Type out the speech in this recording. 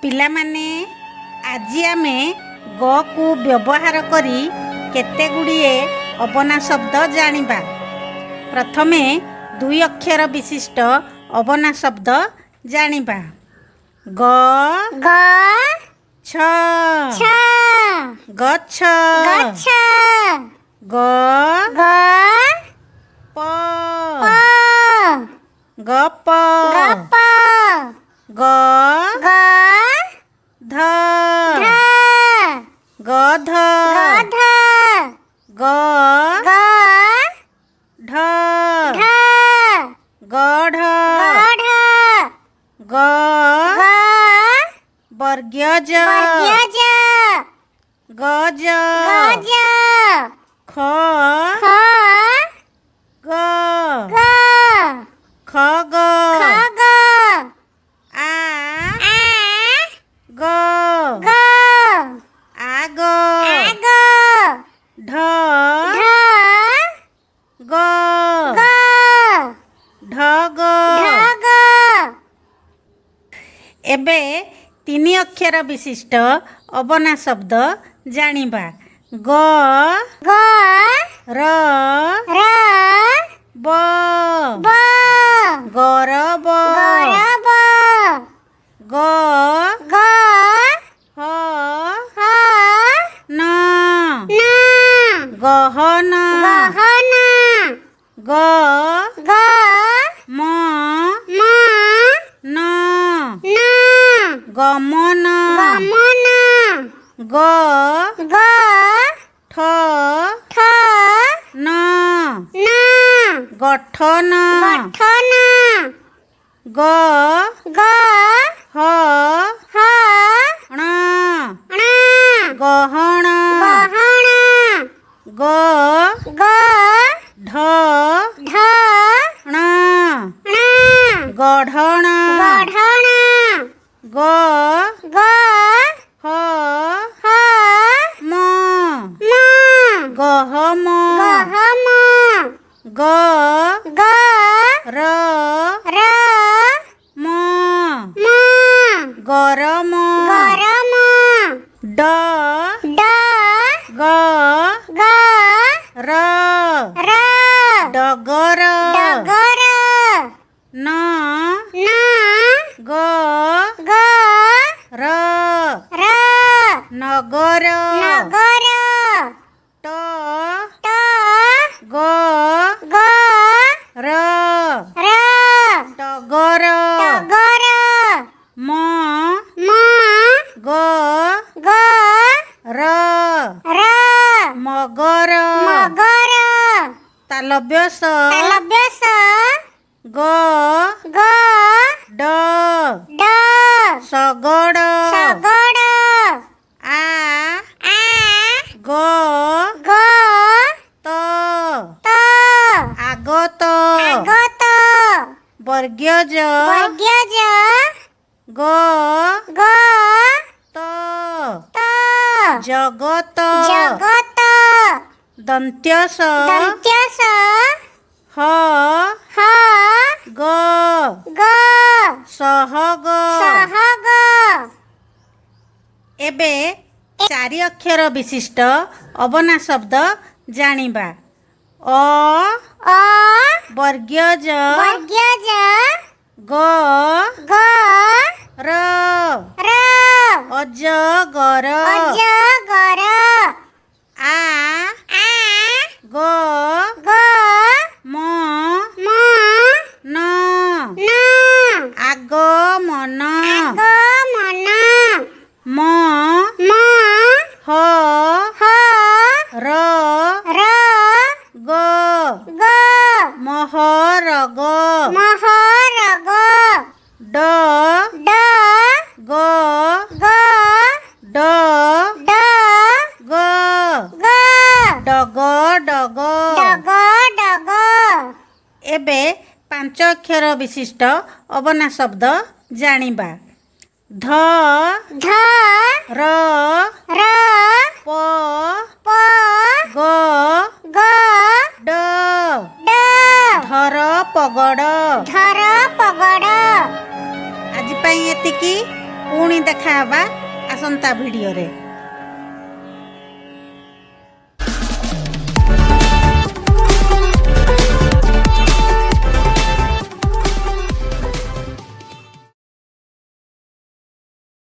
ପିଲାମାନେ ଆଜି ଆମେ ଗ କୁ ବ୍ୟବହାର କରି କେତେଗୁଡ଼ିଏ ଅବନା ଶବ୍ଦ ଜାଣିବା। ପ୍ରଥମେ ଦୁଇ ଅକ୍ଷର ବିଶିଷ୍ଟ ଅବନା ଶବ୍ଦ ଜାଣିବା। ଗ ଗ ଛ ଛ ଗଛ ଗଛ ଗ ଗ ପ ପ ଗପ ଗପ ଗ ଗ ଧ ଧ ଗଧ ଗଧ ଗ ଗ ଢ ଢ ଗଢ ଗଢ ଗ ଗ ବର୍ଗ୍ୟଜ ବର୍ଗ୍ୟଜ ଗଜ ଗଜ ଖ ଖ ଗ ଗ ଖଗ ଖଗ ଆ ଆ ଗ ଗ ଆଗ ଆଗ ଢ ଢ ଗ ଗ ଢଗ ଢଗ ଏବେ ତିନି ଅକ୍ଷର ବିଶିଷ୍ଟ ଅବନା ଶବ୍ଦ ଜାଣିବା। ଗ ଗ ର ର ବ ବ ଗରବ ଗରବ ଗ ଗ ହ ହ ନ ନ ଗହନ ଗହନ ଗ ଗ ମ ମ ନ ନ ଗମନ ଗମନ ଗ ଗ ଠ ଠ ନ ନ ଗଠନ ଗଠନ ଗ ଗ ହ ହ ଣ ଣ ଗହଣ ଗହଣ ଗ ଗ ଢ ଢ ଣ ଣ ଗଢ଼ଣ ଗଢ଼ଣ ଗ ଗ ହ ହ ମ ମ ଗହମ ଗହମ ଗ ଗ ର ର ମ ମ ଗରମ ଗରମ ଡ ଡ ଗ ଗ ର ର ଡଗର ଡଗର ନ ନ ଗ ଗ ର ର ନଗର ନଗର ଟ ଟ ଗ ଗ ର ର ଟଗର ଟଗର ମ ମ ଗ ଗ ର ର ମଗର ମଗର ତାଲବ୍ୟସ ତାଲବ୍ୟସ ଗ ଗ ଡ ଡ ଶଗଡ଼ ଶଗଡ଼ ଆ ଆ ଗ ଗ ତ ତ ଆଗତ ଆଗତ ବର୍ଗ୍ୟଜ ବର୍ଗ୍ୟଜ ଗ ଗ ତ ତ ଜଗତ ଜଗତ ଦନ୍ତ୍ୟସ ଦନ୍ତ୍ୟସ ହ ହ ଗ ଗ ସହଗ ସହଗ ଏବେ ଚାରି ଅକ୍ଷର ବିଶିଷ୍ଟ ଅବନା ଶବ୍ଦ ଜାଣିବା। ଅ ଅ ବର୍ଗ୍ୟଜ ବର୍ଗ୍ୟଜ ଗ ଗ ର ର ଅଜଗର ଅଜଗର ଆ ଆ ଗ ଗ ମ ମ ନ ନ ଆଗମନ ଆଗମନ ମ ମ ହ ହ ର ର ଗ ଗ ମହରଗ ମହରଗ ଡ ଡ ଗ ଗ ଡ ଡ ଗ ଗ ଡଗ ଡଗ ଡଗ ଡଗ ଏବେ ପାଞ୍ଚ ଅକ୍ଷର ବିଶିଷ୍ଟ ଅବନା ଶବ୍ଦ ଜାଣିବା। ଧ ଧ ର ର ପ ପ ଗ ଗ ଡ ଡ ଧର ପଗଡ଼। ଧର ପଗଡ଼। ଆଜି ପାଇଁ ଏତିକି। ପୁଣି ଦେଖା ହେବା ଆସନ୍ତା ଭିଡ଼ିଓରେ।